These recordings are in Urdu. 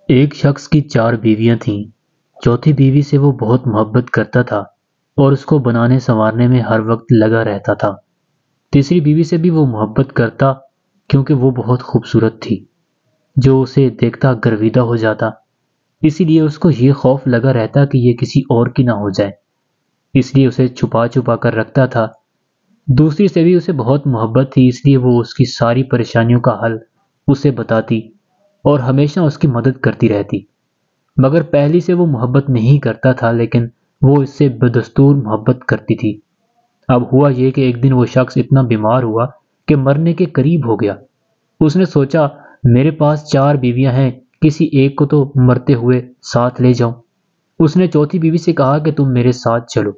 ایک شخص کی 4 بیویاں تھیں۔ چوتھی بیوی سے وہ بہت محبت کرتا تھا اور اس کو بنانے سنوارنے میں ہر وقت لگا رہتا تھا۔ تیسری بیوی سے بھی وہ محبت کرتا کیونکہ وہ بہت خوبصورت تھی، جو اسے دیکھتا گرویدہ ہو جاتا۔ اسی لیے اس کو یہ خوف لگا رہتا کہ یہ کسی اور کی نہ ہو جائے، اس لیے اسے چھپا چھپا کر رکھتا تھا۔ دوسری سے بھی اسے بہت محبت تھی، اس لیے وہ اس کی ساری پریشانیوں کا حل اسے بتاتی اور ہمیشہ اس کی مدد کرتی رہتی۔ مگر پہلی سے وہ محبت نہیں کرتا تھا، لیکن وہ اس سے بدستور محبت کرتی تھی۔ اب ہوا یہ کہ ایک دن وہ شخص اتنا بیمار ہوا کہ مرنے کے قریب ہو گیا۔ اس نے سوچا میرے پاس 4 بیویاں ہیں، کسی ایک کو تو مرتے ہوئے ساتھ لے جاؤں۔ اس نے چوتھی بیوی سے کہا کہ تم میرے ساتھ چلو،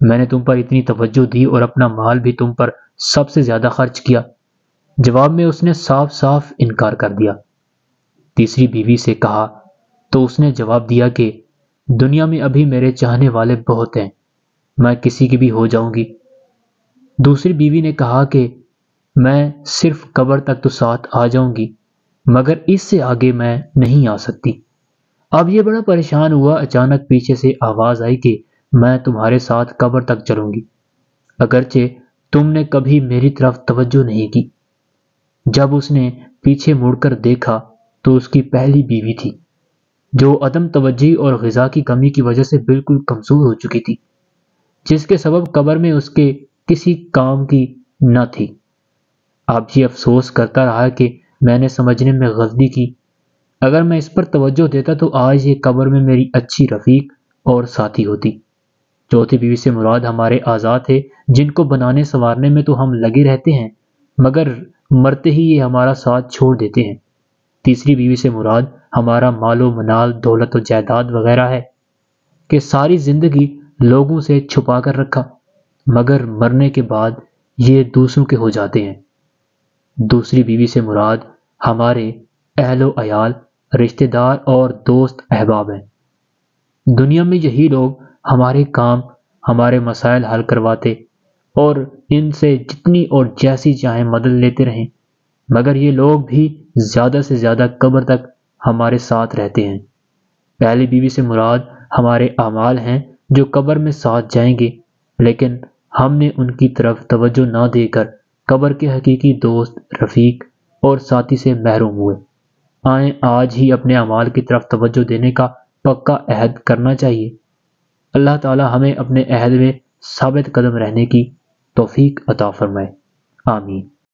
میں نے تم پر اتنی توجہ دی اور اپنا مال بھی تم پر سب سے زیادہ خرچ کیا۔ جواب میں اس نے صاف صاف انکار کر دیا۔ تیسری بیوی سے کہا تو اس نے جواب دیا کہ دنیا میں ابھی میرے چاہنے والے بہت ہیں، میں کسی کی بھی ہو جاؤں گی۔ دوسری بیوی نے کہا کہ میں صرف قبر تک تو ساتھ آ جاؤں گی، مگر اس سے آگے میں نہیں آ سکتی۔ اب یہ بڑا پریشان ہوا، اچانک پیچھے سے آواز آئی کہ میں تمہارے ساتھ قبر تک چلوں گی، اگرچہ تم نے کبھی میری طرف توجہ نہیں کی۔ جب اس نے پیچھے مڑ کر دیکھا تو اس کی پہلی بیوی تھی، جو عدم توجہی اور غذا کی کمی کی وجہ سے بالکل کمزور ہو چکی تھی، جس کے سبب قبر میں اس کے کسی کام کی نہ تھی۔ اب یہ افسوس کرتا رہا کہ میں نے سمجھنے میں غلطی کی، اگر میں اس پر توجہ دیتا تو آج یہ قبر میں میری اچھی رفیق اور ساتھی ہوتی۔ چوتھی بیوی سے مراد ہمارے اعضاء تھے، جن کو بنانے سنوارنے میں تو ہم لگے رہتے ہیں، مگر مرتے ہی یہ ہمارا ساتھ چھوڑ دیتے ہیں۔ تیسری بیوی سے مراد ہمارا مال و منال، دولت و جائیداد وغیرہ ہے کہ ساری زندگی لوگوں سے چھپا کر رکھا، مگر مرنے کے بعد یہ دوسروں کے ہو جاتے ہیں۔ دوسری بیوی سے مراد ہمارے اہل و عیال، رشتہ دار اور دوست احباب ہیں۔ دنیا میں یہی لوگ ہمارے کام، ہمارے مسائل حل کرواتے اور ان سے جتنی اور جیسی چاہیں مدد لیتے رہیں، مگر یہ لوگ بھی زیادہ سے زیادہ قبر تک ہمارے ساتھ رہتے ہیں۔ پہلی بیوی سے مراد ہمارے اعمال ہیں جو قبر میں ساتھ جائیں گے، لیکن ہم نے ان کی طرف توجہ نہ دے کر قبر کے حقیقی دوست، رفیق اور ساتھی سے محروم ہوئے۔ آئیں آج ہی اپنے اعمال کی طرف توجہ دینے کا پکا عہد کرنا چاہیے۔ اللہ تعالی ہمیں اپنے عہد میں ثابت قدم رہنے کی توفیق عطا فرمائے، آمین۔